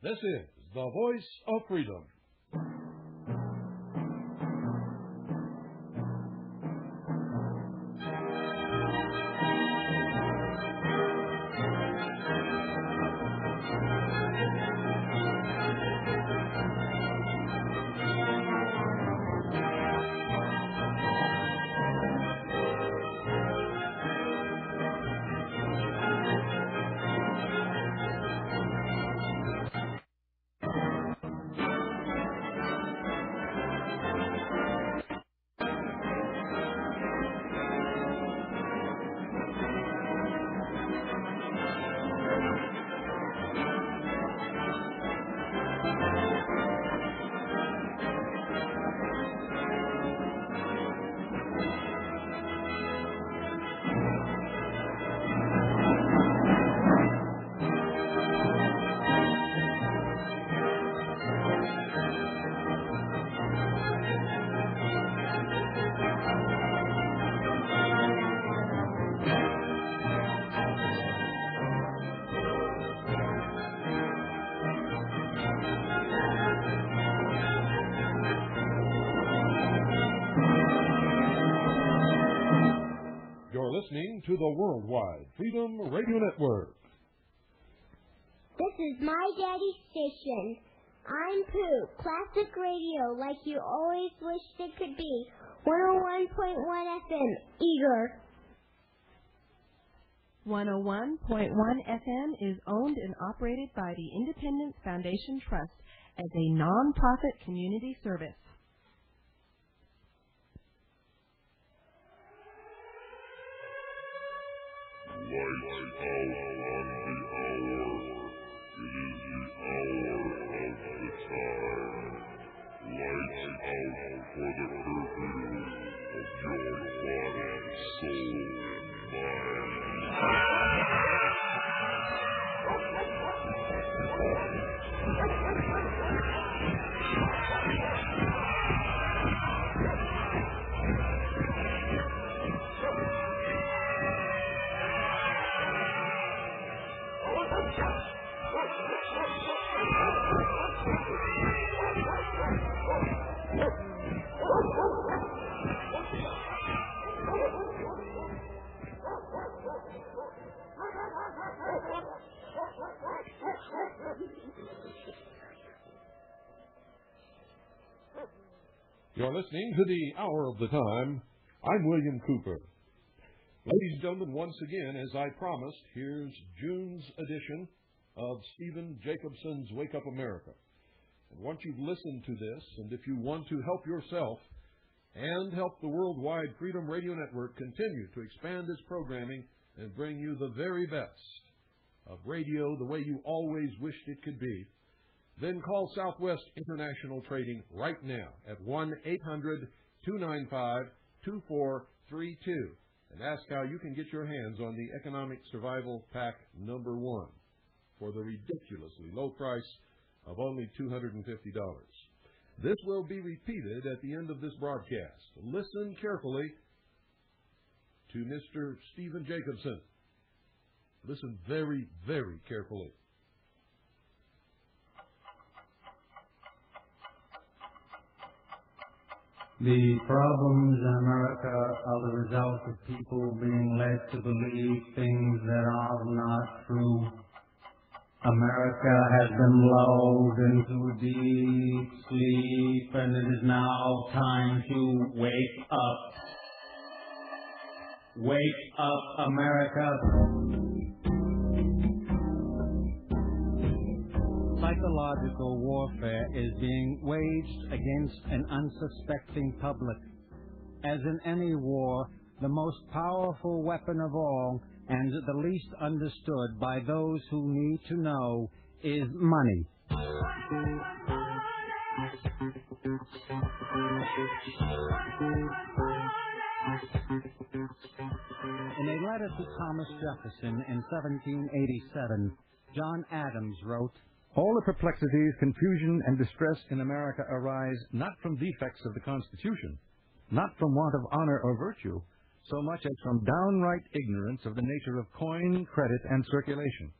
This is the voice of freedom. Listening to the Worldwide Freedom Radio Network. This is my daddy's station. I'm Pooh, classic radio like you always wished it could be. 101.1 FM, eager. 101.1 FM is owned and operated by the Independence Foundation Trust as a non-profit community service. Lights out on the hour. It is the hour of the time. Lights out for the curfew of your body, soul, and You're listening to the Hour of the Time. I'm William Cooper. Ladies and gentlemen, once again, as I promised, here's June's edition of Stephen Jacobson's Wake Up America. And once you've listened to this, and if you want to help yourself and help the Worldwide Freedom Radio Network continue to expand its programming and bring you the very best of radio the way you always wished it could be, then call Southwest International Trading right now at 1-800-295-2432 and ask how you can get your hands on the Economic Survival Pack number 1 for the ridiculously low price of only $250. This will be repeated at the end of this broadcast. Listen carefully to Mr. Stephen Jacobson. Listen very, very carefully. The problems in America are the result of people being led to believe things that are not true. America has been lulled into a deep sleep, and it is now time to wake up. Wake up, America. Psychological warfare is being waged against an unsuspecting public. As in any war, the most powerful weapon of all, and the least understood by those who need to know, is money. In a letter to Thomas Jefferson in 1787, John Adams wrote, "All the perplexities, confusion, and distress in America arise not from defects of the Constitution, not from want of honor or virtue, so much as from downright ignorance of the nature of coin, credit, and circulation."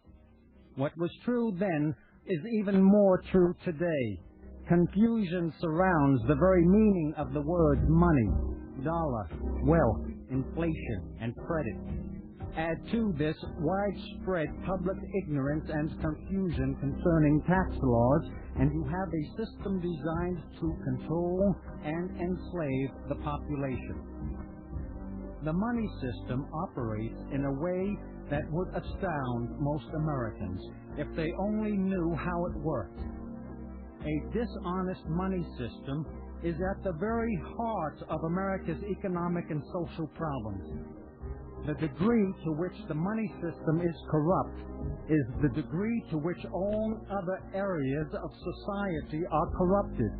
What was true then is even more true today. Confusion surrounds the very meaning of the words money, dollar, wealth, inflation, and credit. Add to this widespread public ignorance and confusion concerning tax laws, and you have a system designed to control and enslave the population. The money system operates in a way that would astound most Americans if they only knew how it worked. A dishonest money system is at the very heart of America's economic and social problems. The degree to which the money system is corrupt is the degree to which all other areas of society are corrupted.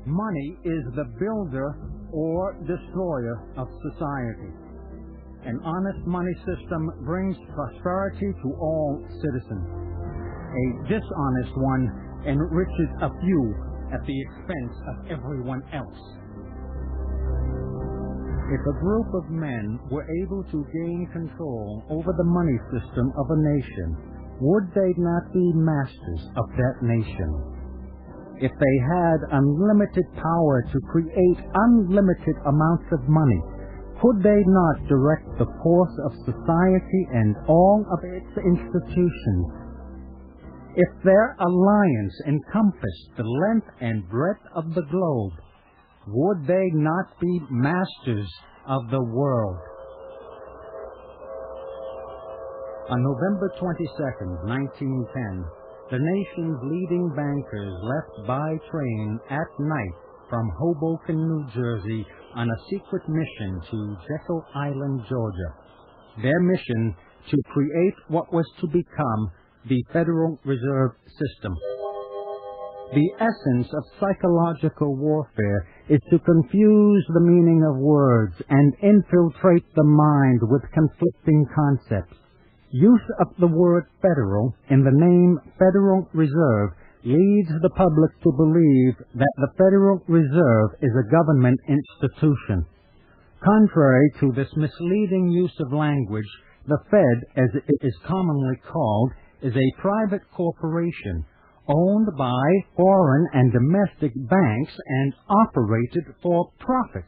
Money is the builder or destroyer of society. An honest money system brings prosperity to all citizens. A dishonest one enriches a few at the expense of everyone else. If a group of men were able to gain control over the money system of a nation, would they not be masters of that nation? If they had unlimited power to create unlimited amounts of money, could they not direct the course of society and all of its institutions? If their alliance encompassed the length and breadth of the globe, would they not be masters of the world? On November 22nd, 1910, the nation's leading bankers left by train at night from Hoboken, New Jersey, on a secret mission to Jekyll Island, Georgia. Their mission to create what was to become the Federal Reserve System. The essence of psychological warfare is to confuse the meaning of words and infiltrate the mind with conflicting concepts. Use of the word federal in the name Federal Reserve leads the public to believe that the Federal Reserve is a government institution. Contrary to this misleading use of language, the Fed, as it is commonly called, is a private corporation owned by foreign and domestic banks and operated for profit.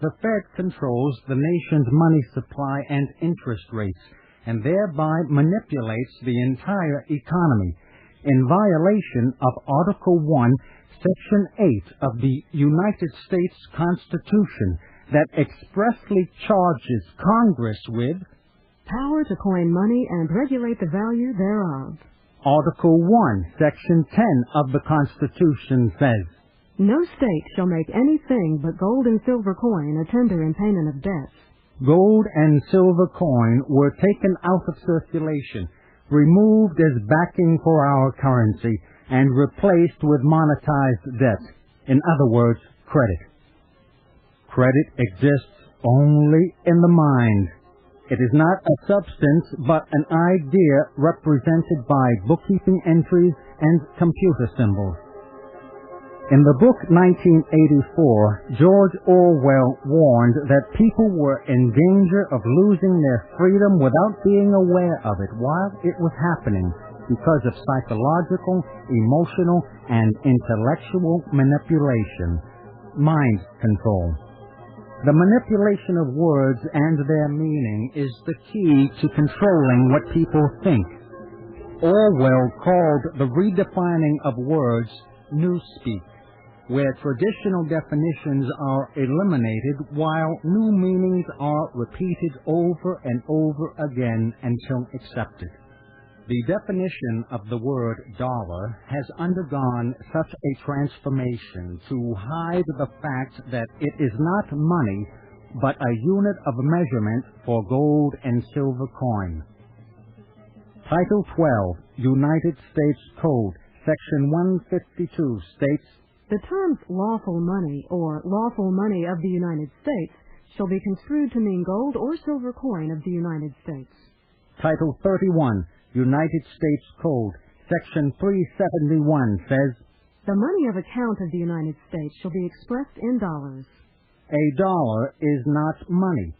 The Fed controls the nation's money supply and interest rates, and thereby manipulates the entire economy, in violation of Article 1, Section 8 of the United States Constitution, that expressly charges Congress with power to coin money and regulate the value thereof. Article 1, Section 10 of the Constitution says, no state shall make anything but gold and silver coin a tender in payment of debts. Gold and silver coin were taken out of circulation, removed as backing for our currency, and replaced with monetized debt. In other words, credit. Credit exists only in the mind. It is not a substance, but an idea represented by bookkeeping entries and computer symbols. In the book 1984, George Orwell warned that people were in danger of losing their freedom without being aware of it while it was happening because of psychological, emotional, and intellectual manipulation, mind control. The manipulation of words and their meaning is the key to controlling what people think. Orwell called the redefining of words newspeak, where traditional definitions are eliminated while new meanings are repeated over and over again until accepted. The definition of the word dollar has undergone such a transformation to hide the fact that it is not money, but a unit of measurement for gold and silver coin. Title 12, United States Code, Section 152 states, the terms lawful money or lawful money of the United States shall be construed to mean gold or silver coin of the United States. Title 31, United States Code, Section 371 says, the money of account of the United States shall be expressed in dollars. A dollar is not money.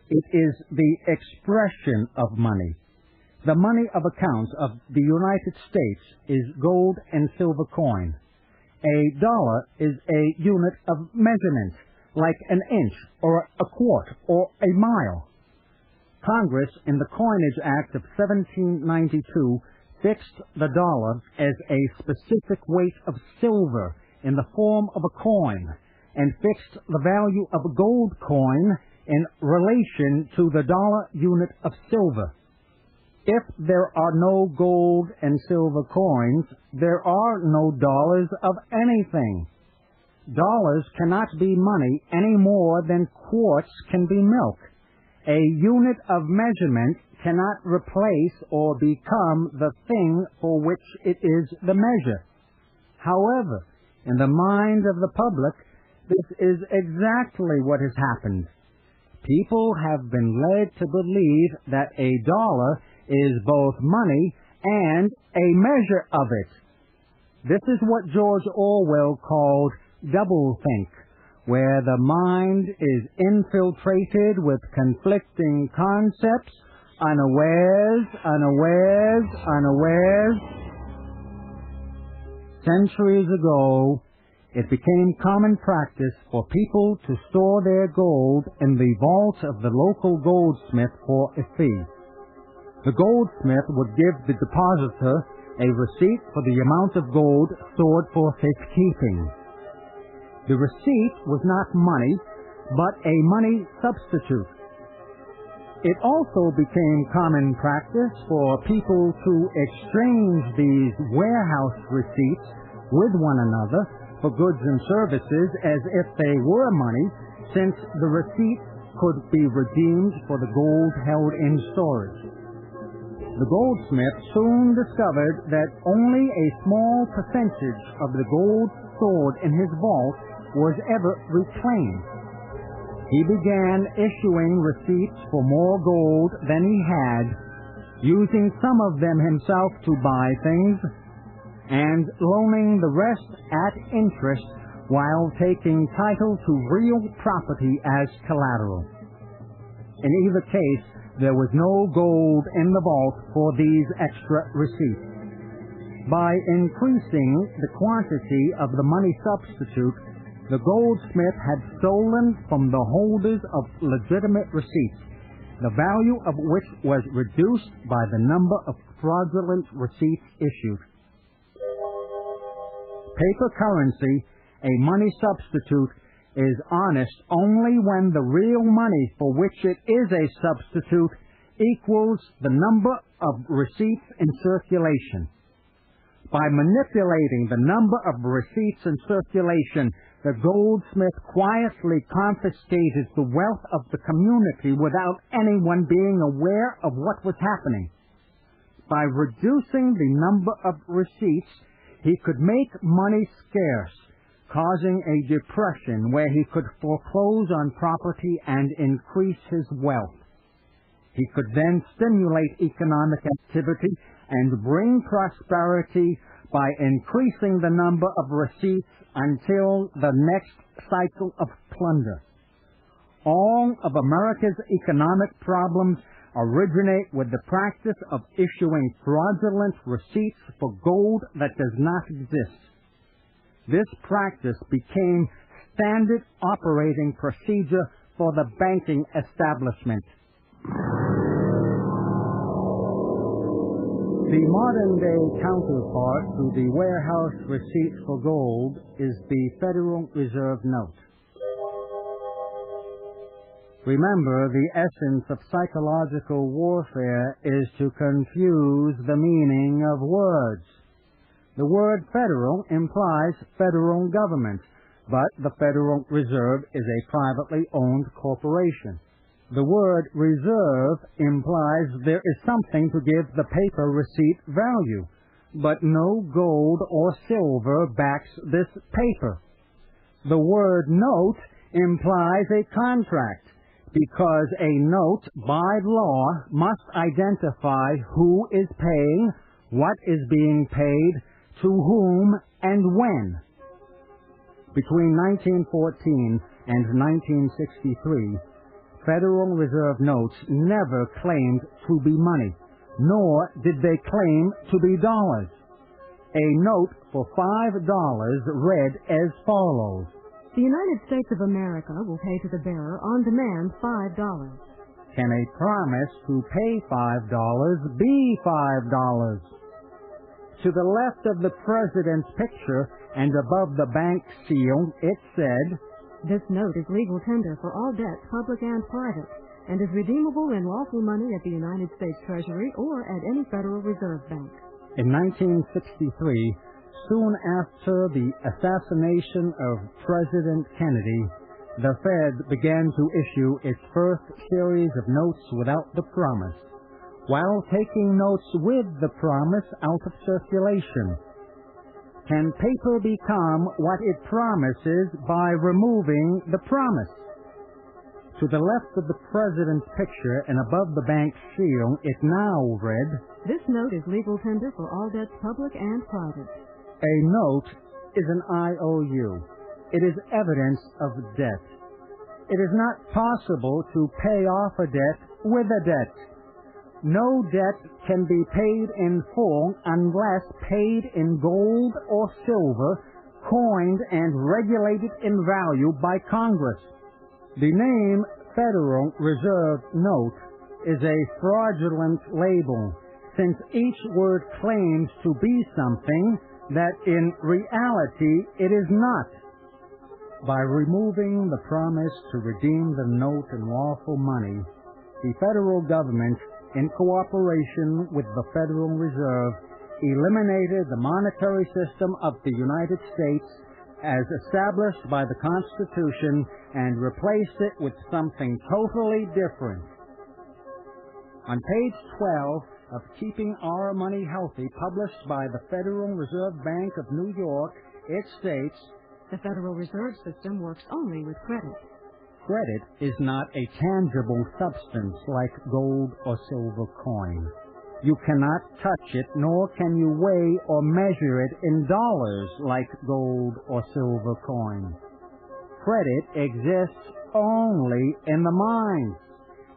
It is the expression of money. The money of account of the United States is gold and silver coin. A dollar is a unit of measurement, like an inch or a quart or a mile. Congress, in the Coinage Act of 1792, fixed the dollar as a specific weight of silver in the form of a coin, and fixed the value of a gold coin in relation to the dollar unit of silver. If there are no gold and silver coins, there are no dollars of anything. Dollars cannot be money any more than quarts can be milk. A unit of measurement cannot replace or become the thing for which it is the measure. However, in the mind of the public, this is exactly what has happened. People have been led to believe that a dollar is both money and a measure of it. This is what George Orwell called doublethink, where the mind is infiltrated with conflicting concepts, unawares. Centuries ago, it became common practice for people to store their gold in the vault of the local goldsmith for a fee. The goldsmith would give the depositor a receipt for the amount of gold stored for safekeeping. The receipt was not money, but a money substitute. It also became common practice for people to exchange these warehouse receipts with one another for goods and services as if they were money, since the receipt could be redeemed for the gold held in storage. The goldsmith soon discovered that only a small percentage of the gold stored in his vault was ever reclaimed. He began issuing receipts for more gold than he had, using some of them himself to buy things, and loaning the rest at interest while taking title to real property as collateral. In either case, there was no gold in the vault for these extra receipts. By increasing the quantity of the money substitute, the goldsmith had stolen from the holders of legitimate receipts, the value of which was reduced by the number of fraudulent receipts issued. Paper currency, a money substitute, is honest only when the real money for which it is a substitute equals the number of receipts in circulation. By manipulating the number of receipts in circulation, the goldsmith quietly confiscated the wealth of the community without anyone being aware of what was happening. By reducing the number of receipts, he could make money scarce, causing a depression where he could foreclose on property and increase his wealth. He could then stimulate economic activity and bring prosperity by increasing the number of receipts until the next cycle of plunder. All of America's economic problems originate with the practice of issuing fraudulent receipts for gold that does not exist. This practice became standard operating procedure for the banking establishment. The modern-day counterpart to the warehouse receipt for gold is the Federal Reserve note. Remember, the essence of psychological warfare is to confuse the meaning of words. The word federal implies federal government, but the Federal Reserve is a privately owned corporation. The word reserve implies there is something to give the paper receipt value, but no gold or silver backs this paper. The word note implies a contract, because a note, by law, must identify who is paying, what is being paid, to whom, and when. Between 1914 and 1963, Federal Reserve notes never claimed to be money, nor did they claim to be dollars. A note for $5 read as follows. The United States of America will pay to the bearer on demand $5. Can a promise to pay $5 be $5? To the left of the president's picture and above the bank seal, it said, This note is legal tender for all debts, public and private, and is redeemable in lawful money at the United States Treasury or at any Federal Reserve Bank. In 1963, soon after the assassination of President Kennedy, the Fed began to issue its first series of notes without the promise, while taking notes with the promise out of circulation. Can paper become what it promises by removing the promise? To the left of the president's picture and above the bank seal, it now read, This note is legal tender for all debts, public and private. A note is an IOU. It is evidence of debt. It is not possible to pay off a debt with a debt. No debt can be paid in full unless paid in gold or silver, coined and regulated in value by Congress. The name Federal Reserve Note is a fraudulent label, since each word claims to be something that in reality it is not. By removing the promise to redeem the note in lawful money, the federal government, in cooperation with the Federal Reserve, eliminated the monetary system of the United States as established by the Constitution and replaced it with something totally different. On page 12 of Keeping Our Money Healthy, published by the Federal Reserve Bank of New York, it states, The Federal Reserve System works only with credit. Credit is not a tangible substance like gold or silver coin. You cannot touch it, nor can you weigh or measure it in dollars like gold or silver coin. Credit exists only in the mind,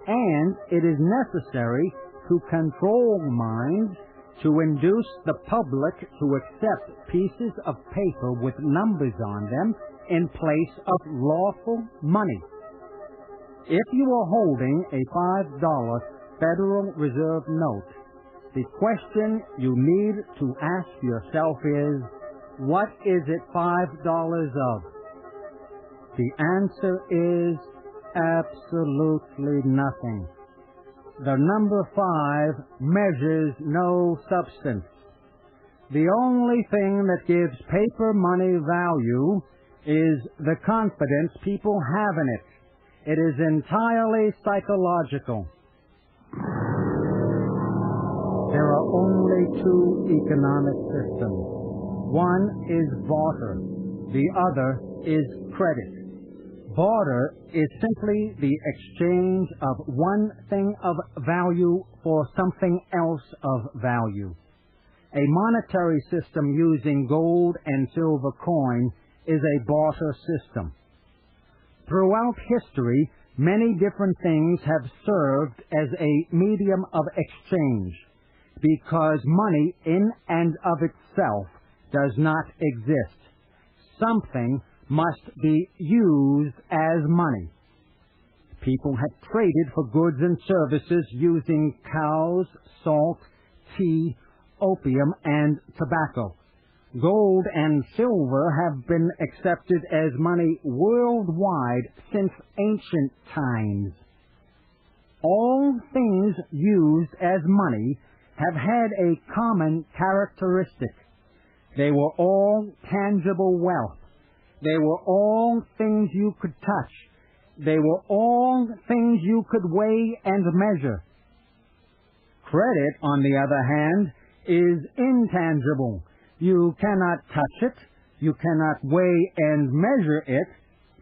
and it is necessary to control minds to induce the public to accept pieces of paper with numbers on them in place of lawful money. If you are holding a $5 Federal Reserve note, the question you need to ask yourself is, what is it $5 of? The answer is absolutely nothing. The number 5 measures no substance. The only thing that gives paper money value is the confidence people have in it. It is entirely psychological. There are only 2 economic systems. One is barter. The other is credit. Barter is simply the exchange of one thing of value for something else of value. A monetary system using gold and silver coin is a barter system. Throughout history, many different things have served as a medium of exchange, because money in and of itself does not exist. Something must be used as money. People have traded for goods and services using cows, salt, tea, opium, and tobacco. Gold and silver have been accepted as money worldwide since ancient times. All things used as money have had a common characteristic. They were all tangible wealth. They were all things you could touch. They were all things you could weigh and measure. Credit, on the other hand, is intangible. You cannot touch it. You cannot weigh and measure it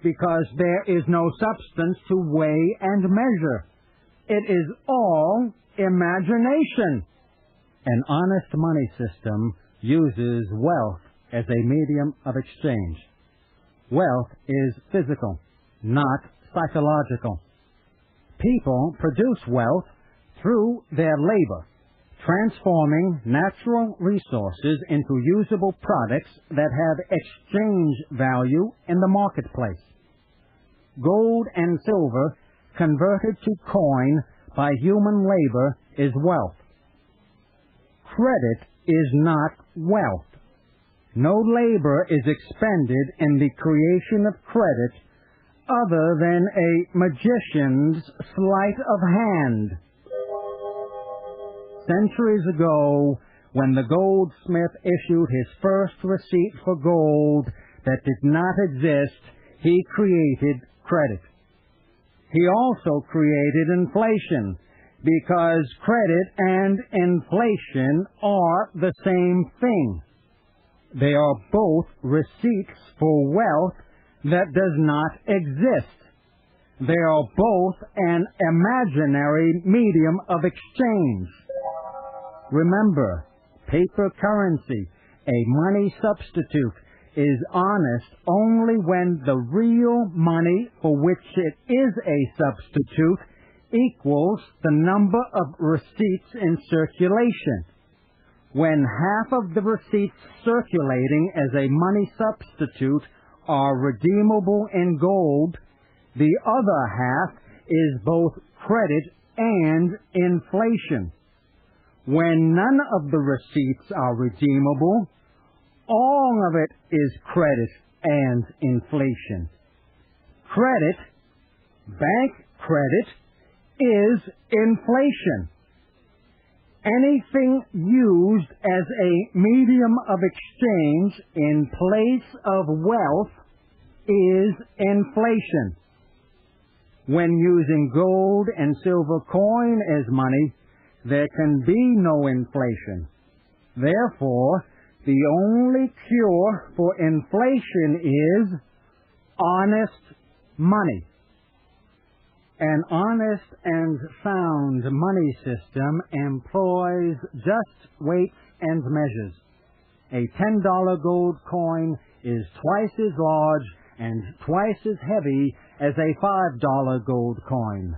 because there is no substance to weigh and measure. It is all imagination. An honest money system uses wealth as a medium of exchange. Wealth is physical, not psychological. People produce wealth through their labor. transforming natural resources into usable products that have exchange value in the marketplace. Gold and silver converted to coin by human labor is wealth. Credit is not wealth. No labor is expended in the creation of credit other than a magician's sleight of hand. Centuries ago, when the goldsmith issued his first receipt for gold that did not exist, he created credit. He also created inflation, because credit and inflation are the same thing. They are both receipts for wealth that does not exist. They are both an imaginary medium of exchange. Remember, paper currency, a money substitute, is honest only when the real money for which it is a substitute equals the number of receipts in circulation. When half of the receipts circulating as a money substitute are redeemable in gold, the other half is both credit and inflation. When none of the receipts are redeemable, all of it is credit and inflation. Credit, bank credit, is inflation. Anything used as a medium of exchange in place of wealth is inflation. When using gold and silver coin as money, there can be no inflation. Therefore, the only cure for inflation is honest money. An honest and sound money system employs just weights and measures. A $10 gold coin is twice as large and twice as heavy as a $5 gold coin.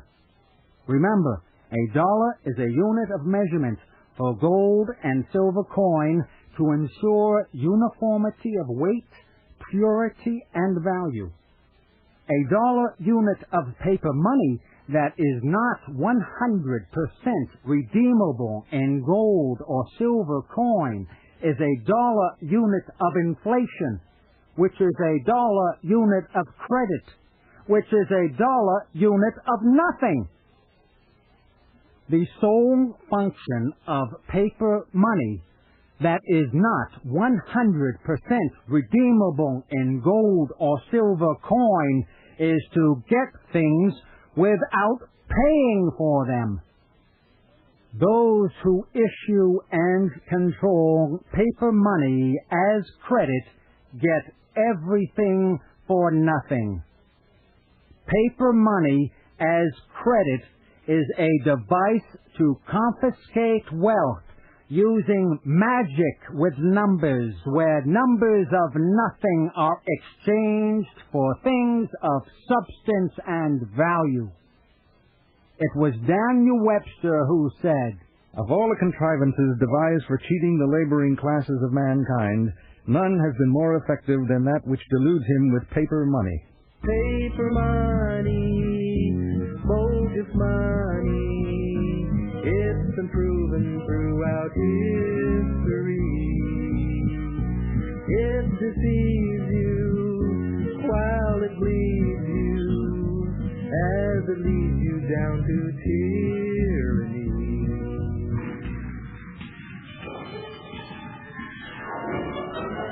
Remember, a dollar is a unit of measurement for gold and silver coin to ensure uniformity of weight, purity, and value. A dollar unit of paper money that is not 100% redeemable in gold or silver coin is a dollar unit of inflation, which is a dollar unit of credit, which is a dollar unit of nothing. The sole function of paper money that is not 100% redeemable in gold or silver coin is to get things without paying for them. Those who issue and control paper money as credit get everything for nothing. Paper money as credit is a device to confiscate wealth using magic with numbers, where numbers of nothing are exchanged for things of substance and value. It was Daniel Webster who said, "Of all the contrivances devised for cheating the laboring classes of mankind, none has been more effective than that which deludes him with paper money." Paper money, bogus money, it's been proven throughout history. It deceives you while it bleeds you, as it leads you down to tyranny.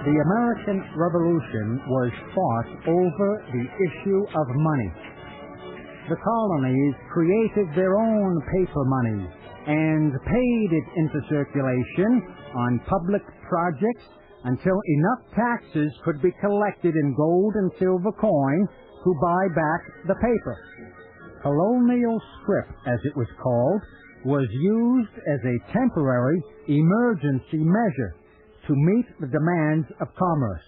The American Revolution was fought over the issue of money. The colonies created their own paper money and paid it into circulation on public projects until enough taxes could be collected in gold and silver coin to buy back the paper. Colonial scrip, as it was called, was used as a temporary emergency measure to meet the demands of commerce.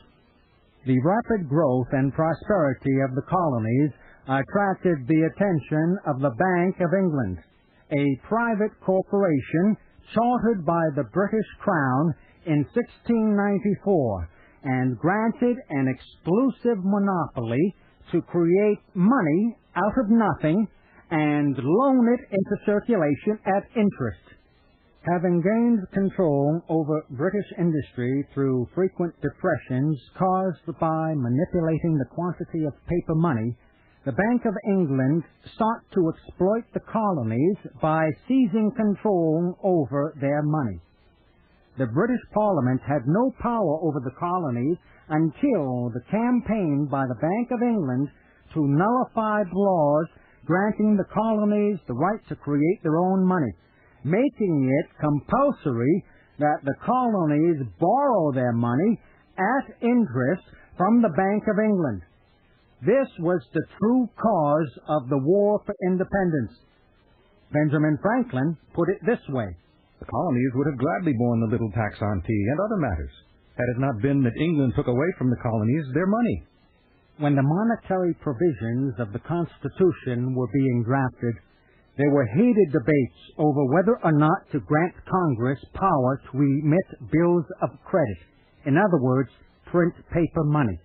The rapid growth and prosperity of the colonies attracted the attention of the Bank of England, a private corporation chartered by the British Crown in 1694 and granted an exclusive monopoly to create money out of nothing and loan it into circulation at interest. Having gained control over British industry through frequent depressions caused by manipulating the quantity of paper money, the Bank of England sought to exploit the colonies by seizing control over their money. The British Parliament had no power over the colonies until the campaign by the Bank of England to nullify laws granting the colonies the right to create their own money, making it compulsory that the colonies borrow their money at interest from the Bank of England. This was the true cause of the War for Independence. Benjamin Franklin put it this way: The colonies would have gladly borne the little tax on tea and other matters, had it not been that England took away from the colonies their money. When the monetary provisions of the Constitution were being drafted, there were heated debates over whether or not to grant Congress power to emit bills of credit, in other words, print paper money.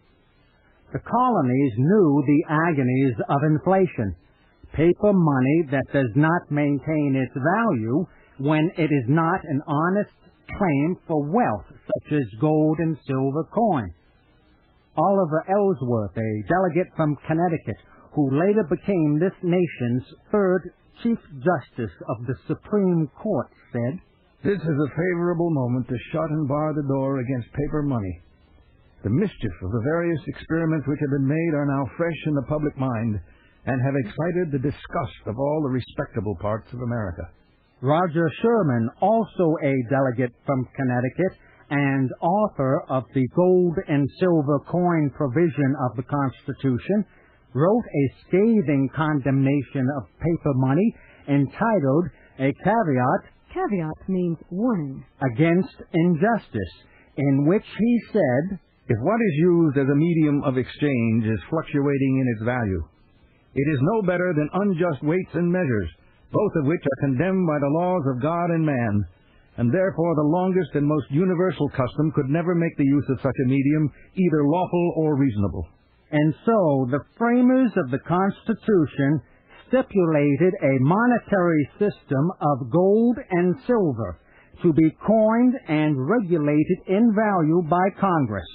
The colonies knew the agonies of inflation. Paper money that does not maintain its value when it is not an honest claim for wealth, such as gold and silver coin. Oliver Ellsworth, a delegate from Connecticut, who later became this nation's third Chief Justice of the Supreme Court, said, "This is a favorable moment to shut and bar the door against paper money. The mischief of the various experiments which have been made are now fresh in the public mind and have excited the disgust of all the respectable parts of America." Roger Sherman, also a delegate from Connecticut and author of the gold and silver coin provision of the Constitution, wrote a scathing condemnation of paper money entitled A Caveat. Caveat means warning. Against injustice, in which he said, "If what is used as a medium of exchange is fluctuating in its value, it is no better than unjust weights and measures, both of which are condemned by the laws of God and man, and therefore the longest and most universal custom could never make the use of such a medium either lawful or reasonable." And so the framers of the Constitution stipulated a monetary system of gold and silver to be coined and regulated in value by Congress,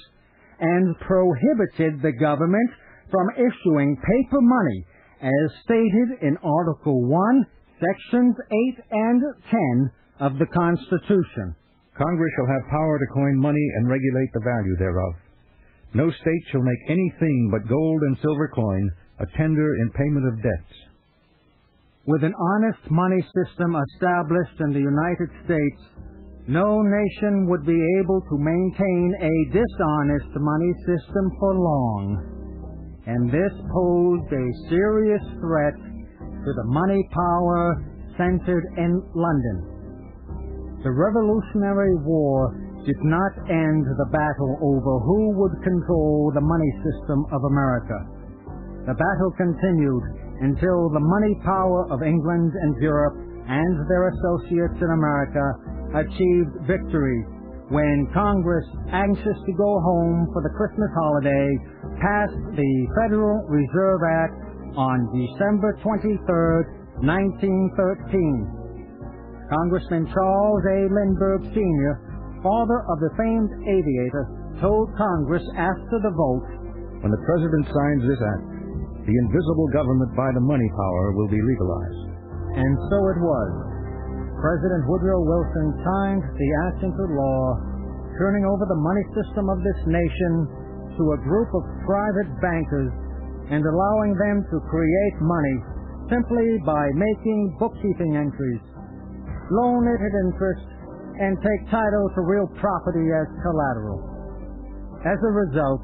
and prohibited the government from issuing paper money as stated in Article 1, Sections 8 and 10 of the Constitution. Congress shall have power to coin money and regulate the value thereof. No state shall make anything but gold and silver coin a tender in payment of debts. With an honest money system established in the United States, no nation would be able to maintain a dishonest money system for long. And this posed a serious threat to the money power centered in London. The Revolutionary War did not end the battle over who would control the money system of America. The battle continued until the money power of England and Europe and their associates in America achieved victory when Congress, anxious to go home for the Christmas holiday, passed the Federal Reserve Act on December 23, 1913. Congressman Charles A. Lindbergh, Sr., father of the famed aviator, told Congress after the vote, "When the President signs this act, the invisible government by the money power will be legalized." And so it was. President Woodrow Wilson signed the act into law, turning over the money system of this nation to a group of private bankers and allowing them to create money simply by making bookkeeping entries, loan it at interest, and take title to real property as collateral. As a result,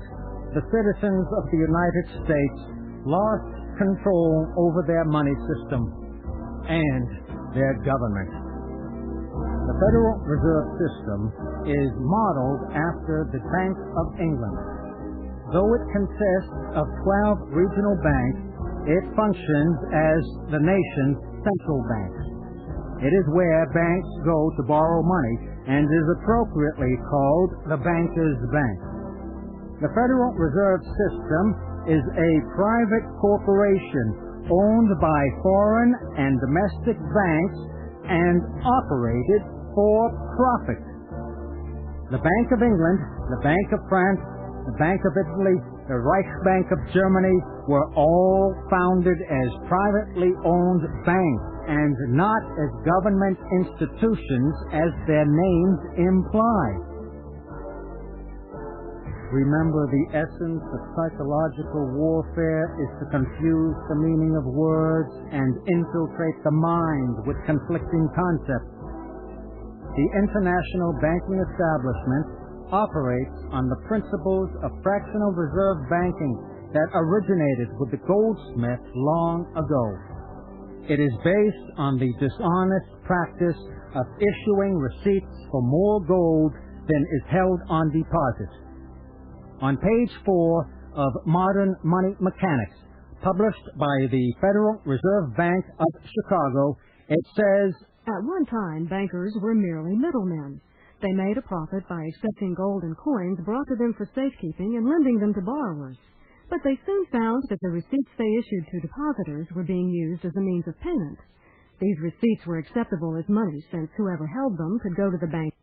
the citizens of the United States lost control over their money system and their government. The Federal Reserve System is modeled after the Bank of England. Though it consists of 12 regional banks, it functions as the nation's central bank. It is where banks go to borrow money and is appropriately called the banker's bank. The Federal Reserve System is a private corporation owned by foreign and domestic banks and operated for profit. The Bank of England, the Bank of France, the Bank of Italy, the Reichsbank of Germany were all founded as privately owned banks and not as government institutions as their names imply. Remember, the essence of psychological warfare is to confuse the meaning of words and infiltrate the mind with conflicting concepts. The international banking establishment operates on the principles of fractional reserve banking that originated with the goldsmith long ago. It is based on the dishonest practice of issuing receipts for more gold than is held on deposit. On page 4 of Modern Money Mechanics, published by the Federal Reserve Bank of Chicago, it says, "At one time, bankers were merely middlemen. They made a profit by accepting gold and coins brought to them for safekeeping and lending them to borrowers. But they soon found that the receipts they issued to depositors were being used as a means of payment. These receipts were acceptable as money, since whoever held them could go to the bank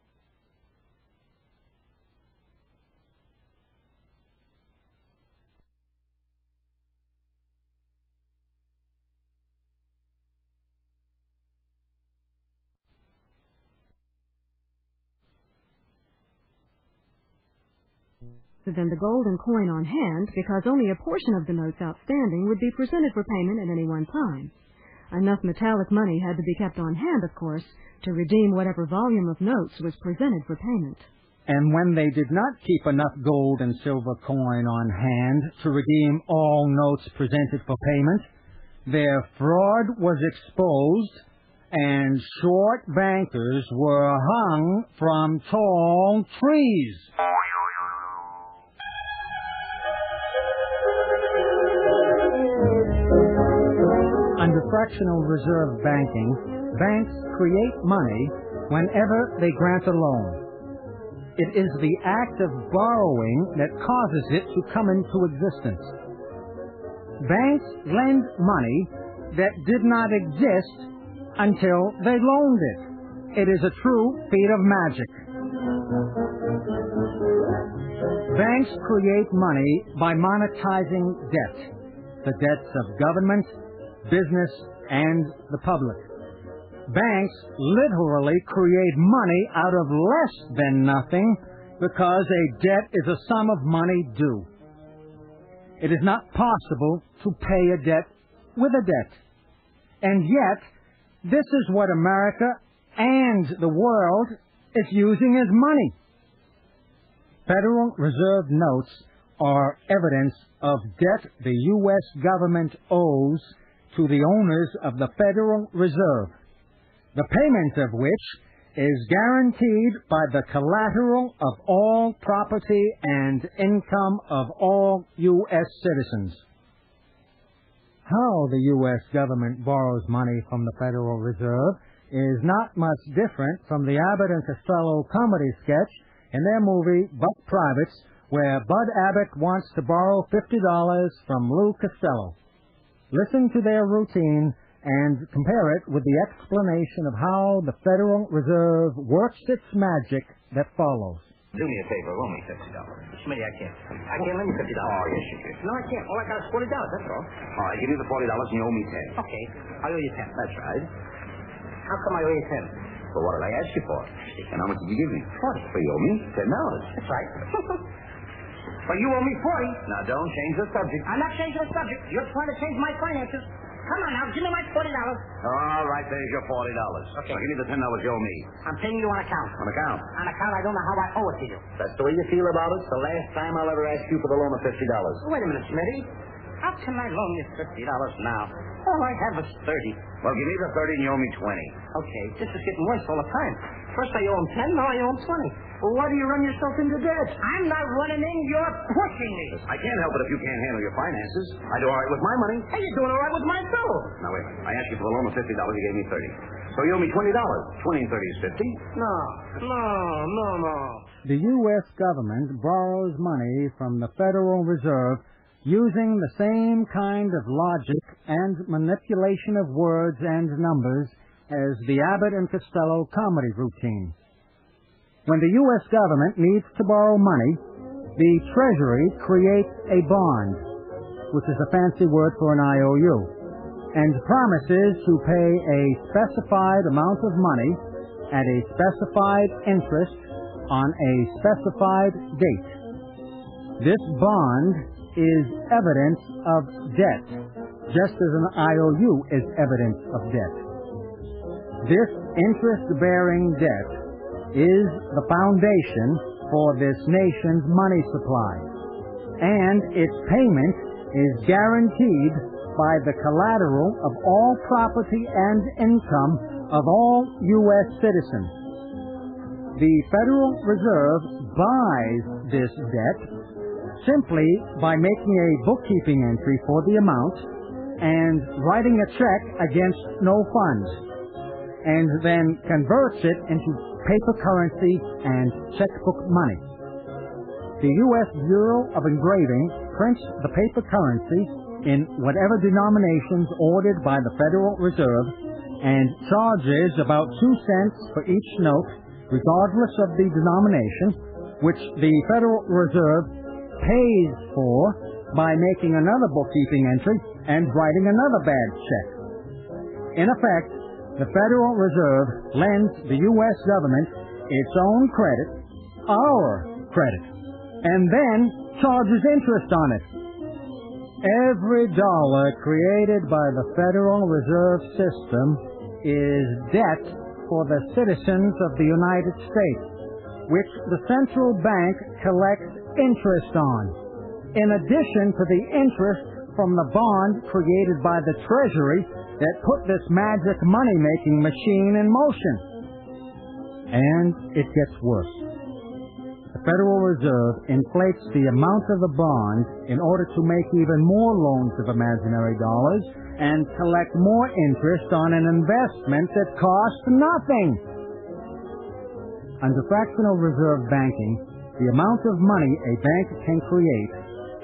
than the gold and coin on hand, because only a portion of the notes outstanding would be presented for payment at any one time. Enough metallic money had to be kept on hand, of course, to redeem whatever volume of notes was presented for payment. And when they did not keep enough gold and silver coin on hand to redeem all notes presented for payment, their fraud was exposed, and short bankers were hung from tall trees. Under fractional reserve banking, banks create money whenever they grant a loan. It is the act of borrowing that causes it to come into existence. Banks lend money that did not exist until they loaned it. It is a true feat of magic. Banks create money by monetizing debt, the debts of government, business, and the public. Banks literally create money out of less than nothing because a debt is a sum of money due. It is not possible to pay a debt with a debt. And yet, this is what America and the world is using as money. Federal Reserve notes are evidence of debt the U.S. government owes to the owners of the Federal Reserve, the payment of which is guaranteed by the collateral of all property and income of all U.S. citizens. How the U.S. government borrows money from the Federal Reserve is not much different from the Abbott and Costello comedy sketch in their movie Buck Privates, where Bud Abbott wants to borrow $50 from Lou Costello. Listen to their routine and compare it with the explanation of how the Federal Reserve works its magic that follows. Do me a favor, loan me $50. Smitty, I can't lend you $50. Oh, yes, you can. No, I can't. All I got is $40, that's all. All right, give me the $40 and you owe me 10. Okay, I owe you 10. That's right. How come I owe you 10? Well, what did I ask you for? And how much did you give me? 40. Well, you owe me $10. That's right. But you owe me 40. Now, don't change the subject. I'm not changing the subject. You're trying to change my finances. Come on now, give me my $40. All right, there's your $40. Okay. Now, give me the $10 you owe me. I'm paying you on account. On account? On account, I don't know how I owe it to you. That's the way you feel about it? The last time I'll ever ask you for the loan of $50. Wait a minute, Smitty. How can I loan you $50 now? All I have is 30. Well, give me the 30 and you owe me 20. Okay, this is getting worse all the time. First I owe him 10, now I owe him 20. Well, why do you run yourself into debt? I'm not running in, you're pushing me. I can't help it if you can't handle your finances. I do all right with my money. Hey, you're doing all right with mine, too. Now, wait a minute. I asked you for the loan of $50, you gave me 30. So you owe me $20. 20 and 30 is 50. No. The U.S. government borrows money from the Federal Reserve using the same kind of logic and manipulation of words and numbers as the Abbott and Costello comedy routine. When the U.S. government needs to borrow money, the Treasury creates a bond, which is a fancy word for an IOU, and promises to pay a specified amount of money at a specified interest on a specified date. This bond is evidence of debt, just as an IOU is evidence of debt. This interest-bearing debt is the foundation for this nation's money supply, and its payment is guaranteed by the collateral of all property and income of all U.S. citizens. The Federal Reserve buys this debt simply by making a bookkeeping entry for the amount and writing a check against no funds, and then converts it into paper currency and checkbook money. The U.S. Bureau of Engraving prints the paper currency in whatever denominations ordered by the Federal Reserve and charges about 2 cents for each note, regardless of the denomination, which the Federal Reserve pays for by making another bookkeeping entry and writing another bad check. In effect, the Federal Reserve lends the U.S. government its own credit, our credit, and then charges interest on it. Every dollar created by the Federal Reserve System is debt for the citizens of the United States, which the central bank collects interest on, in addition to the interest from the bond created by the Treasury that put this magic money-making machine in motion. And it gets worse. The Federal Reserve inflates the amount of the bond in order to make even more loans of imaginary dollars and collect more interest on an investment that costs nothing. Under fractional reserve banking, the amount of money a bank can create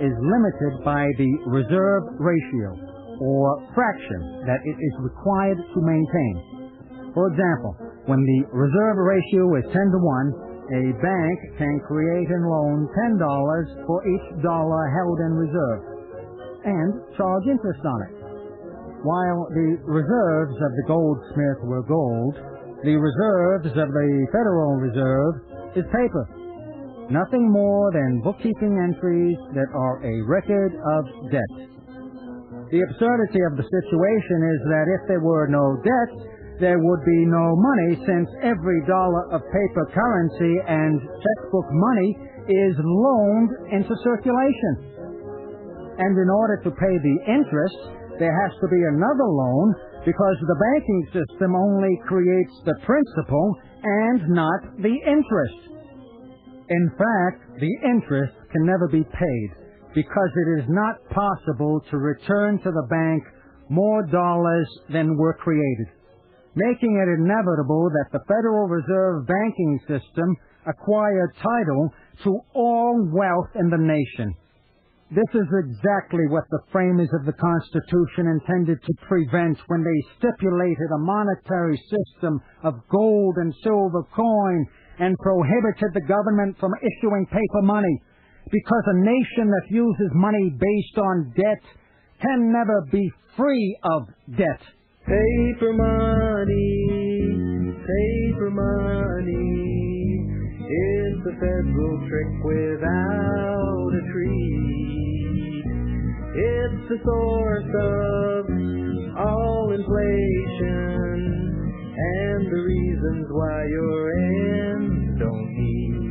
is limited by the reserve ratio, or fraction, that it is required to maintain. For example, when the reserve ratio is 10 to 1, a bank can create and loan $10 for each dollar held in reserve, and charge interest on it. While the reserves of the goldsmith were gold, the reserves of the Federal Reserve is paper. Nothing more than bookkeeping entries that are a record of debt. The absurdity of the situation is that if there were no debt, there would be no money, since every dollar of paper currency and checkbook money is loaned into circulation. And in order to pay the interest, there has to be another loan, because the banking system only creates the principal and not the interest. In fact, the interest can never be paid, because it is not possible to return to the bank more dollars than were created, making it inevitable that the Federal Reserve banking system acquire title to all wealth in the nation. This is exactly what the framers of the Constitution intended to prevent when they stipulated a monetary system of gold and silver coin and prohibited the government from issuing paper money, because a nation that uses money based on debt can never be free of debt. Paper money, it's a federal trick without a tree. It's the source of all inflation and the reasons why your ends don't meet.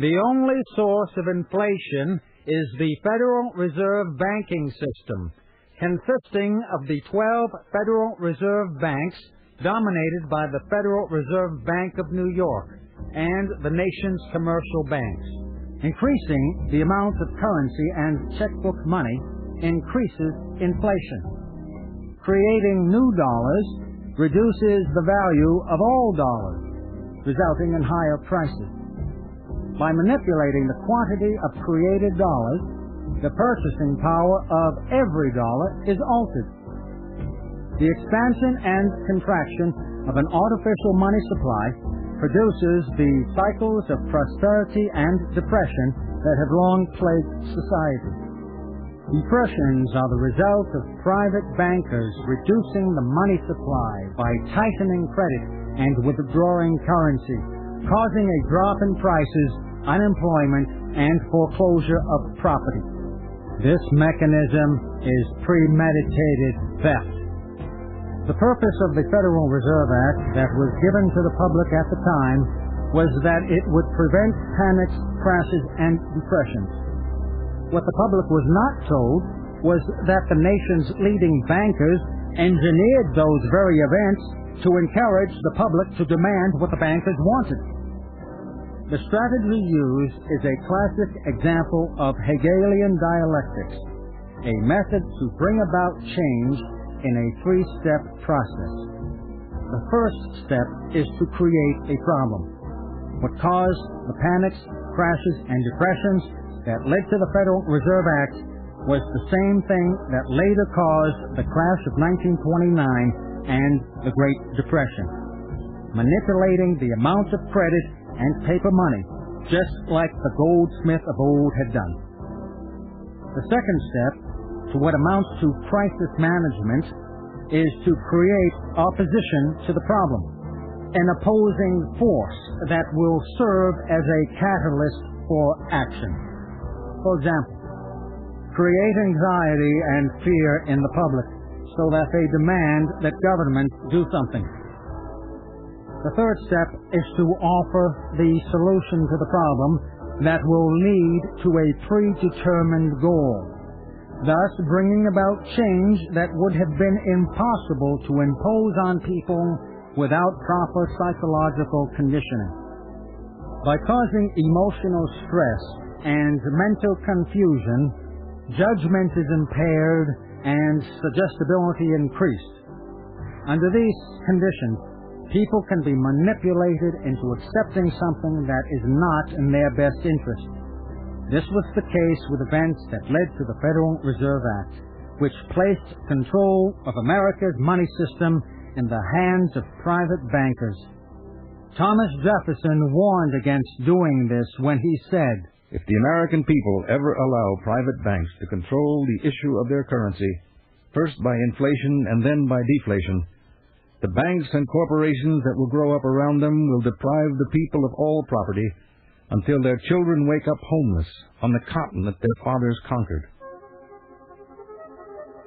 The only source of inflation is the Federal Reserve banking system, consisting of the 12 Federal Reserve banks dominated by the Federal Reserve Bank of New York and the nation's commercial banks. Increasing the amount of currency and checkbook money increases inflation. Creating new dollars reduces the value of all dollars, resulting in higher prices. By manipulating the quantity of created dollars, the purchasing power of every dollar is altered. The expansion and contraction of an artificial money supply produces the cycles of prosperity and depression that have long plagued society. Depressions are the result of private bankers reducing the money supply by tightening credit and withdrawing currency, causing a drop in prices, unemployment, and foreclosure of property. This mechanism is premeditated theft. The purpose of the Federal Reserve Act that was given to the public at the time was that it would prevent panics, crashes, and depressions. What the public was not told was that the nation's leading bankers engineered those very events to encourage the public to demand what the bankers wanted. The strategy used is a classic example of Hegelian dialectics, a method to bring about change in a three-step process. The first step is to create a problem. What caused the panics, crashes, and depressions that led to the Federal Reserve Act was the same thing that later caused the crash of 1929 and the Great Depression. Manipulating the amount of credit and paper money, just like the goldsmith of old had done. The second step, to what amounts to crisis management, is to create opposition to the problem, an opposing force that will serve as a catalyst for action. For example, create anxiety and fear in the public so that they demand that government do something. The third step is to offer the solution to the problem that will lead to a predetermined goal, thus bringing about change that would have been impossible to impose on people without proper psychological conditioning. By causing emotional stress and mental confusion, judgment is impaired and suggestibility increased. Under these conditions, people can be manipulated into accepting something that is not in their best interest. This was the case with events that led to the Federal Reserve Act, which placed control of America's money system in the hands of private bankers. Thomas Jefferson warned against doing this when he said, "If the American people ever allow private banks to control the issue of their currency, first by inflation and then by deflation, the banks and corporations that will grow up around them will deprive the people of all property until their children wake up homeless on the continent their fathers conquered."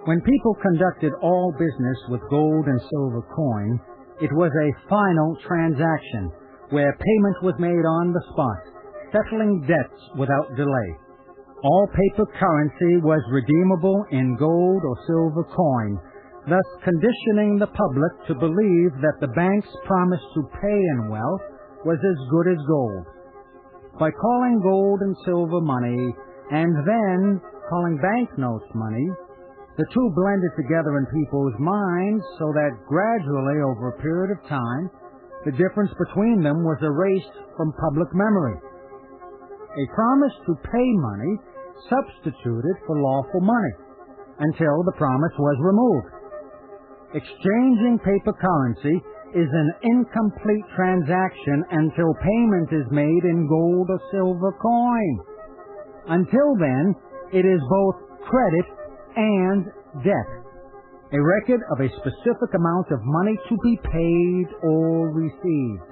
When people conducted all business with gold and silver coin, it was a final transaction where payment was made on the spot, settling debts without delay. All paper currency was redeemable in gold or silver coin, thus conditioning the public to believe that the bank's promise to pay in wealth was as good as gold. By calling gold and silver money, and then calling banknotes money, the two blended together in people's minds so that gradually, over a period of time, the difference between them was erased from public memory. A promise to pay money substituted for lawful money until the promise was removed. Exchanging paper currency is an incomplete transaction until payment is made in gold or silver coin. Until then, it is both credit and debt, a record of a specific amount of money to be paid or received.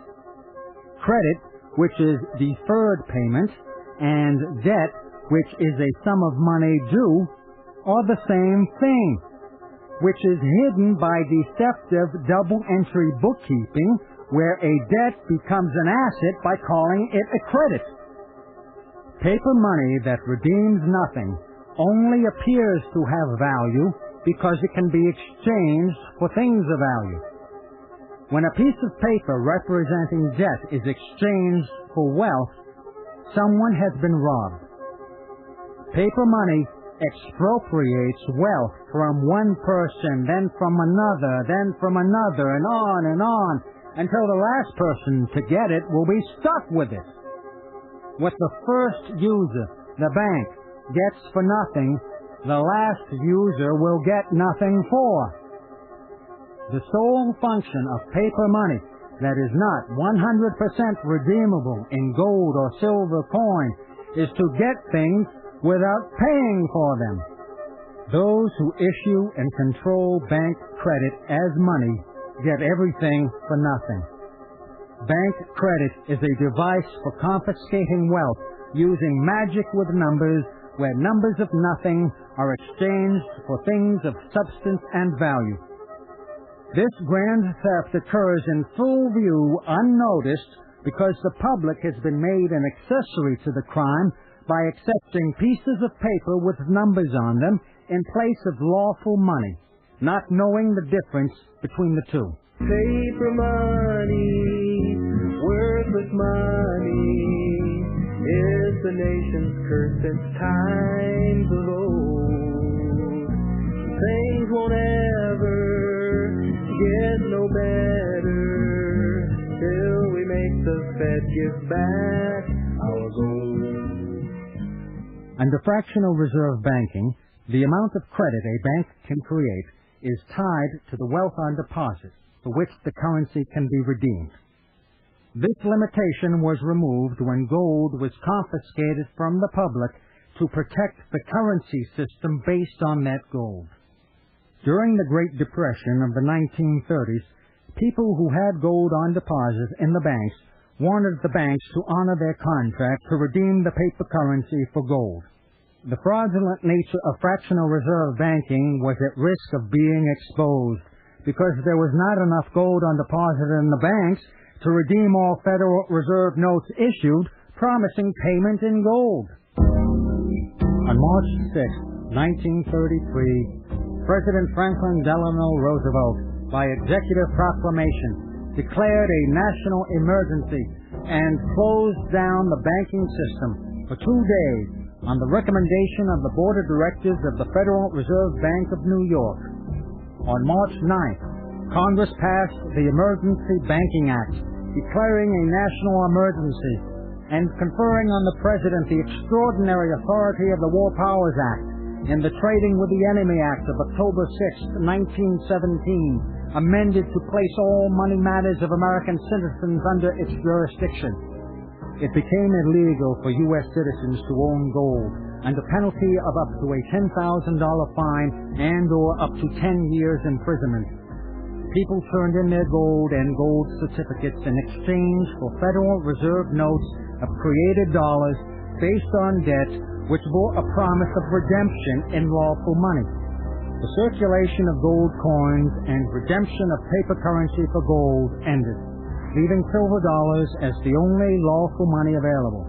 Credit, which is deferred payment, and debt, which is a sum of money due, are the same thing, which is hidden by deceptive double-entry bookkeeping, where a debt becomes an asset by calling it a credit. Paper money that redeems nothing only appears to have value because it can be exchanged for things of value. When a piece of paper representing debt is exchanged for wealth, someone has been robbed. Paper money expropriates wealth from one person, then from another, and on, until the last person to get it will be stuck with it. What the first user, the bank, gets for nothing, the last user will get nothing for. The sole function of paper money that is not 100% redeemable in gold or silver coin is to get things without paying for them. Those who issue and control bank credit as money get everything for nothing. Bank credit is a device for confiscating wealth using magic with numbers, where numbers of nothing are exchanged for things of substance and value. This grand theft occurs in full view, unnoticed, because the public has been made an accessory to the crime by accepting pieces of paper with numbers on them in place of lawful money, not knowing the difference between the two. Paper money, worthless money, is the nation's curse since times of old. Things won't ever get no better till we make the Fed give back our gold. Under fractional reserve banking, the amount of credit a bank can create is tied to the wealth on deposit, for which the currency can be redeemed. This limitation was removed when gold was confiscated from the public to protect the currency system based on that gold. During the Great Depression of the 1930s, people who had gold on deposit in the banks wanted the banks to honor their contract to redeem the paper currency for gold. The fraudulent nature of fractional reserve banking was at risk of being exposed because there was not enough gold on deposit in the banks to redeem all Federal Reserve notes issued promising payment in gold. On March 6, 1933, President Franklin Delano Roosevelt, by executive proclamation, declared a national emergency and closed down the banking system for 2 days on the recommendation of the Board of Directors of the Federal Reserve Bank of New York. On March 9th, Congress passed the Emergency Banking Act, declaring a national emergency and conferring on the President the extraordinary authority of the War Powers Act and the Trading with the Enemy Act of October 6, 1917, amended to place all money matters of American citizens under its jurisdiction. It became illegal for U.S. citizens to own gold, under penalty of up to a $10,000 fine and or up to 10 years imprisonment. People turned in their gold and gold certificates in exchange for Federal Reserve notes of created dollars based on debt which bore a promise of redemption in lawful money. The circulation of gold coins and redemption of paper currency for gold ended, leaving silver dollars as the only lawful money available.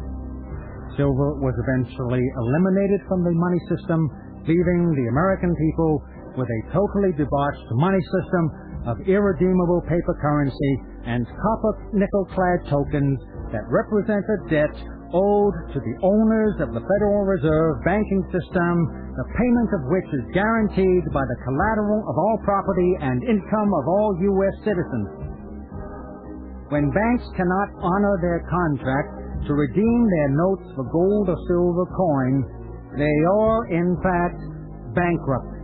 Silver was eventually eliminated from the money system, leaving the American people with a totally debauched money system of irredeemable paper currency and copper nickel-clad tokens that represent a debt owed to the owners of the Federal Reserve banking system, the payment of which is guaranteed by the collateral of all property and income of all U.S. citizens. When banks cannot honor their contract to redeem their notes for gold or silver coin, they are, in fact, bankrupt.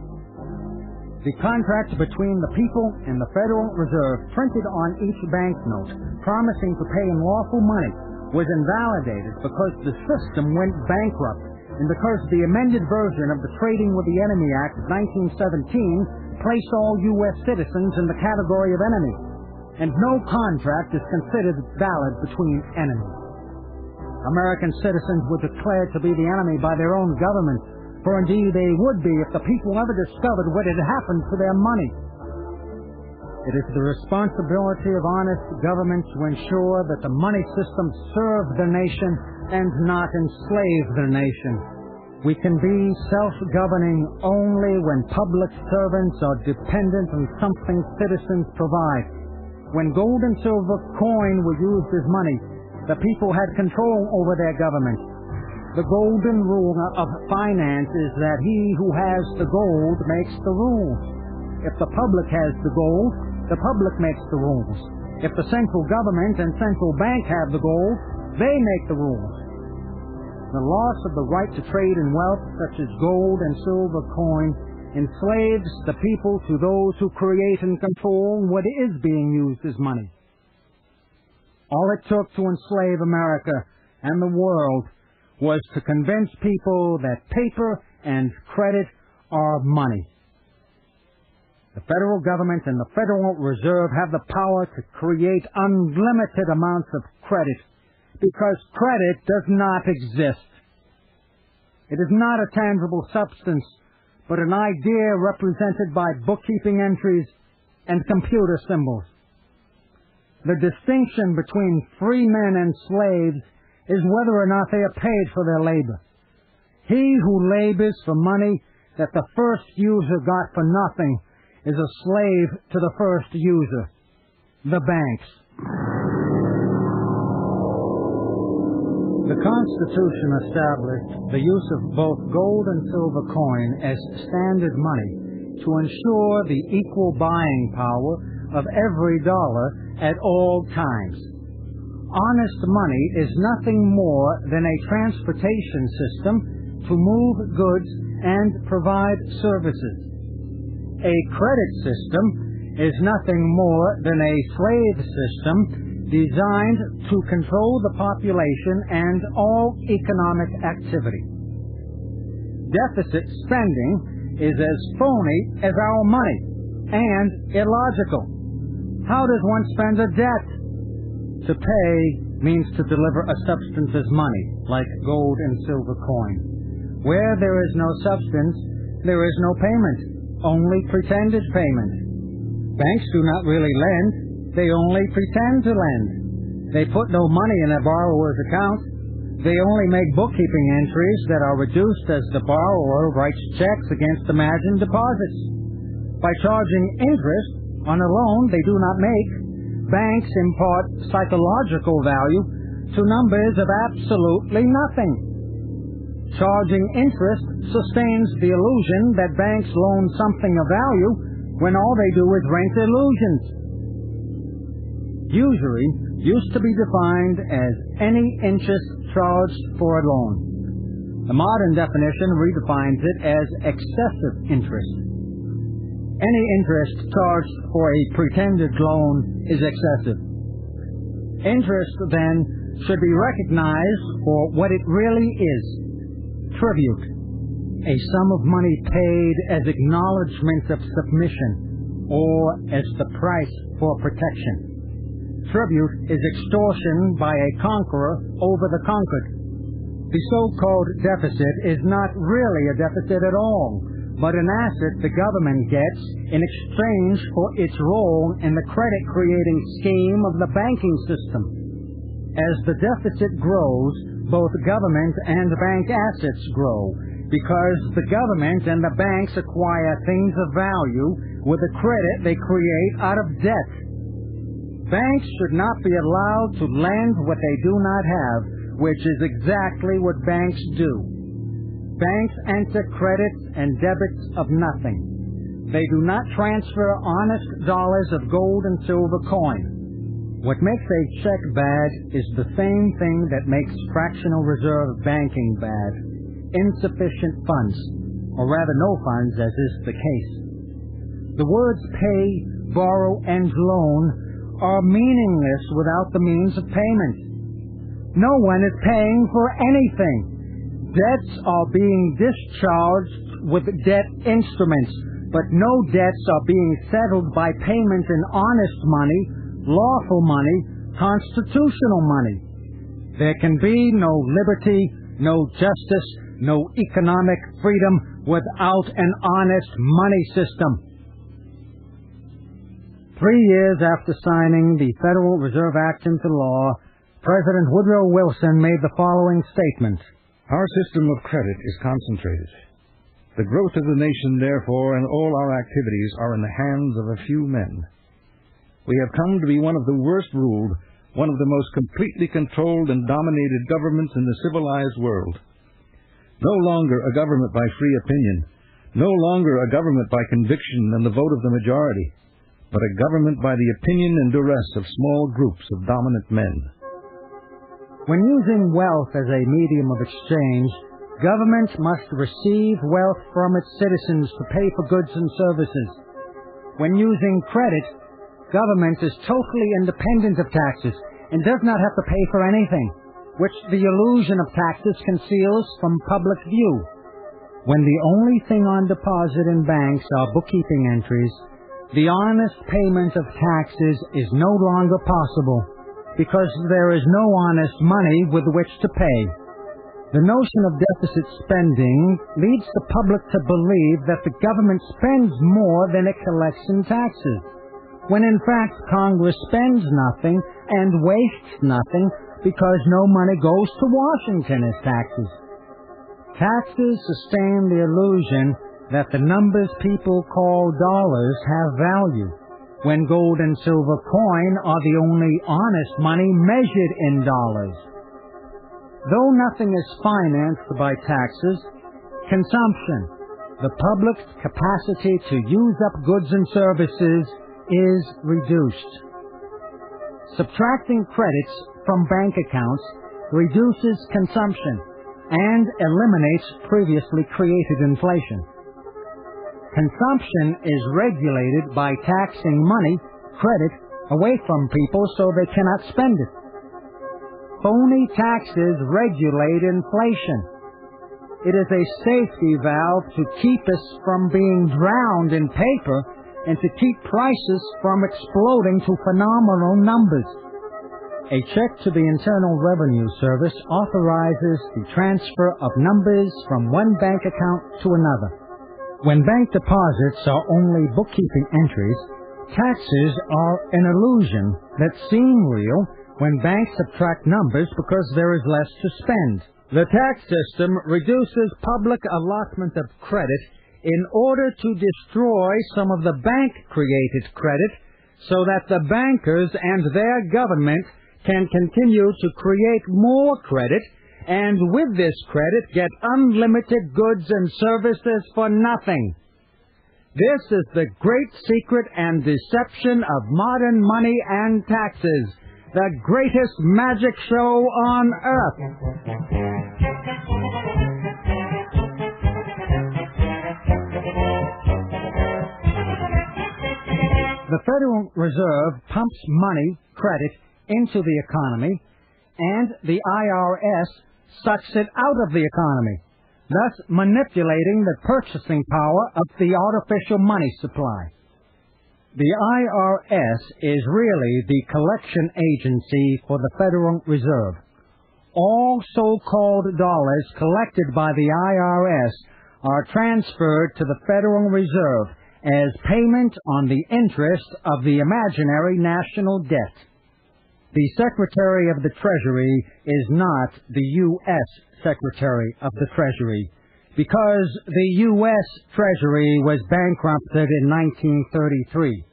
The contract between the people and the Federal Reserve printed on each banknote, promising to pay in lawful money, was invalidated because the system went bankrupt and because the amended version of the Trading with the Enemy Act of 1917 placed all U.S. citizens in the category of enemy, and no contract is considered valid between enemies. American citizens were declared to be the enemy by their own government, for indeed they would be if the people ever discovered what had happened to their money. It is the responsibility of honest government to ensure that the money system serve the nation and not enslave the nation. We can be self-governing only when public servants are dependent on something citizens provide. When gold and silver coin were used as money, the people had control over their government. The golden rule of finance is that he who has the gold makes the rules. If the public has the gold, the public makes the rules. If the central government and central bank have the gold, they make the rules. The loss of the right to trade in wealth, such as gold and silver coin, enslaves the people to those who create and control what is being used as money. All it took to enslave America and the world was to convince people that paper and credit are money. The federal government and the Federal Reserve have the power to create unlimited amounts of credit because credit does not exist. It is not a tangible substance, but an idea represented by bookkeeping entries and computer symbols. The distinction between free men and slaves is whether or not they are paid for their labor. He who labors for money that the first user got for nothing is a slave to the first user, the banks. The Constitution established the use of both gold and silver coin as standard money to ensure the equal buying power of every dollar at all times. Honest money is nothing more than a transportation system to move goods and provide services. A credit system is nothing more than a slave system designed to control the population and all economic activity. Deficit spending is as phony as our money and illogical. How does one spend a debt? To pay means to deliver a substance as money, like gold and silver coin. Where there is no substance, there is no payment, only pretended payment. Banks do not really lend, they only pretend to lend. They put no money in a borrower's account. They only make bookkeeping entries that are reduced as the borrower writes checks against imagined deposits. By charging interest on a loan they do not make, banks impart psychological value to numbers of absolutely nothing. Charging interest sustains the illusion that banks loan something of value when all they do is rent illusions. Usury used to be defined as any interest charged for a loan. The modern definition redefines it as excessive interest. Any interest charged for a pretended loan is excessive. Interest, then, should be recognized for what it really is: tribute, a sum of money paid as acknowledgment of submission or as the price for protection. Tribute is extortion by a conqueror over the conquered. The so-called deficit is not really a deficit at all, but an asset the government gets in exchange for its role in the credit-creating scheme of the banking system. As the deficit grows, both government and bank assets grow, because the government and the banks acquire things of value with the credit they create out of debt. Banks should not be allowed to lend what they do not have, which is exactly what banks do. Banks enter credits and debits of nothing. They do not transfer honest dollars of gold and silver coin. What makes a check bad is the same thing that makes fractional reserve banking bad: insufficient funds, or rather no funds, as is the case. The words pay, borrow, and loan are meaningless without the means of payment. No one is paying for anything. Debts are being discharged with debt instruments, but no debts are being settled by payment in honest money, lawful money, constitutional money. There can be no liberty, no justice, no economic freedom without an honest money system. 3 years after signing the Federal Reserve Act into law, President Woodrow Wilson made the following statement: Our system of credit is concentrated. The growth of the nation, therefore, and all our activities are in the hands of a few men. We have come to be one of the worst ruled, one of the most completely controlled and dominated governments in the civilized world. No longer a government by free opinion. No longer a government by conviction and the vote of the majority, but a government by the opinion and duress of small groups of dominant men. When using wealth as a medium of exchange, government must receive wealth from its citizens to pay for goods and services. When using credit, government is totally independent of taxes and does not have to pay for anything, which the illusion of taxes conceals from public view. When the only thing on deposit in banks are bookkeeping entries, the honest payment of taxes is no longer possible because there is no honest money with which to pay. The notion of deficit spending leads the public to believe that the government spends more than it collects in taxes, when in fact Congress spends nothing and wastes nothing because no money goes to Washington as taxes. Taxes sustain the illusion that the numbers people call dollars have value, when gold and silver coin are the only honest money measured in dollars. Though nothing is financed by taxes, consumption, the public's capacity to use up goods and services, is reduced. Subtracting credits from bank accounts reduces consumption and eliminates previously created inflation. Consumption is regulated by taxing money, credit, away from people so they cannot spend it. Phony taxes regulate inflation. It is a safety valve to keep us from being drowned in paper and to keep prices from exploding to phenomenal numbers. A check to the Internal Revenue Service authorizes the transfer of numbers from one bank account to another. When bank deposits are only bookkeeping entries, taxes are an illusion that seem real when banks subtract numbers because there is less to spend. The tax system reduces public allotment of credit in order to destroy some of the bank-created credit so that the bankers and their government can continue to create more credit and with this credit get unlimited goods and services for nothing. This is the great secret and deception of modern money and taxes, the greatest magic show on earth. The Federal Reserve pumps money, credit, into the economy, and the IRS sucks it out of the economy, thus manipulating the purchasing power of the artificial money supply. The IRS is really the collection agency for the Federal Reserve. All so-called dollars collected by the IRS are transferred to the Federal Reserve as payment on the interest of the imaginary national debt. The Secretary of the Treasury is not the U.S. Secretary of the Treasury because the U.S. Treasury was bankrupted in 1933.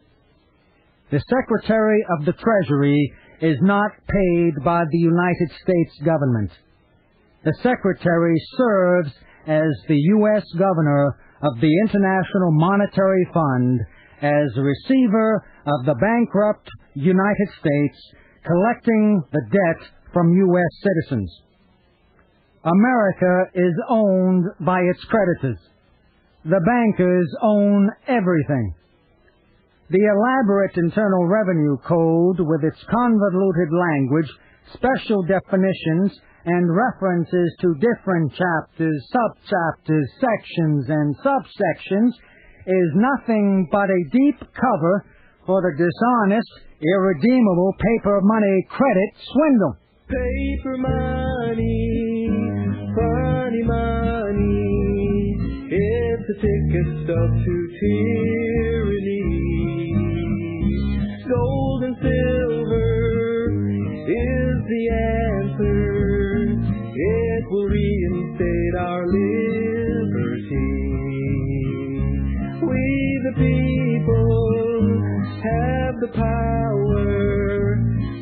The Secretary of the Treasury is not paid by the United States government. The Secretary serves as the U.S. Governor of the International Monetary Fund as receiver of the bankrupt United States, collecting the debt from U.S. citizens. America is owned by its creditors. The bankers own everything. The elaborate Internal Revenue Code, with its convoluted language, special definitions, and references to different chapters, subchapters, sections, and subsections, is nothing but a deep cover for the dishonest, irredeemable paper money credit swindle. Paper money, funny money, it's a ticket stub to tyranny. Gold and silver is the answer. It will reinstate our liberty. We the people have the power.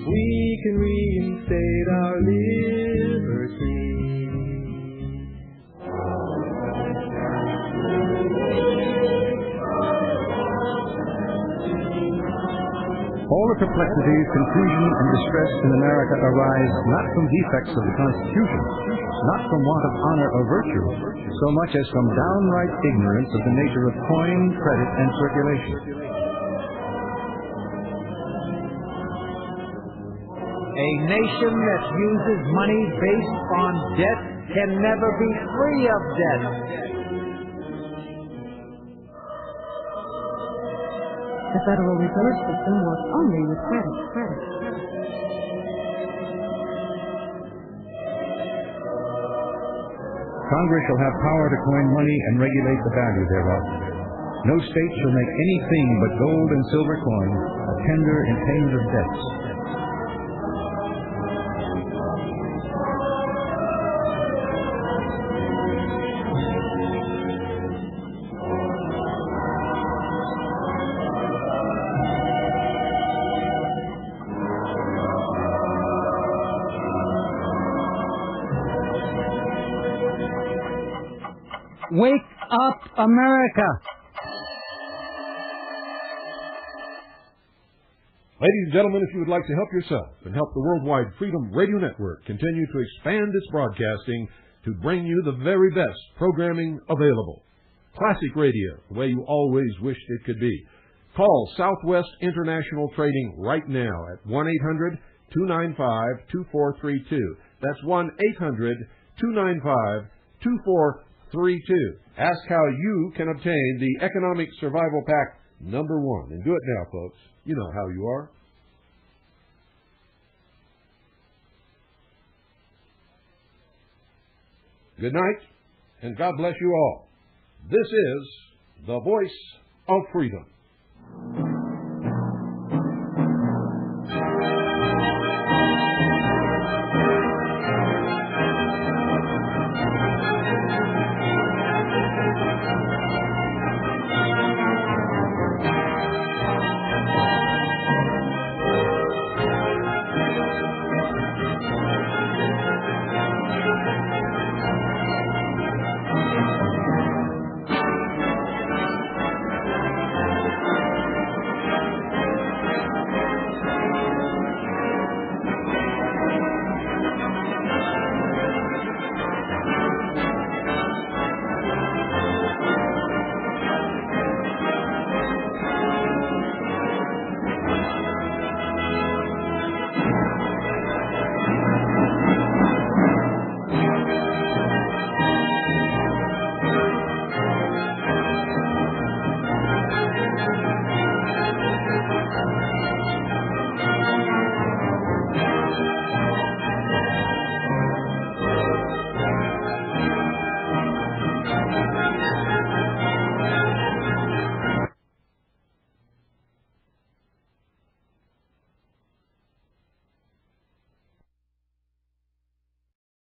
We can reinstate our liberty. perplexities, confusion, and distress in America arise not from defects of the Constitution, not from want of honor or virtue, so much as from downright ignorance of the nature of coin, credit, and circulation. A nation that uses money based on debt can never be free of debt. The Federal Reserve System works only with credit. Congress shall have power to coin money and regulate the value thereof. No state shall make anything but gold and silver coin a tender in payment of debts. Wake up, America! Ladies and gentlemen, if you would like to help yourself and help the Worldwide Freedom Radio Network continue to expand its broadcasting to bring you the very best programming available, classic radio, the way you always wished it could be, call Southwest International Trading right now at 1-800-295-2432. That's 1-800-295-2432. Ask how you can obtain the Economic Survival Pack #1. And do it now, folks. You know how you are. Good night, and God bless you all. This is the Voice of Freedom.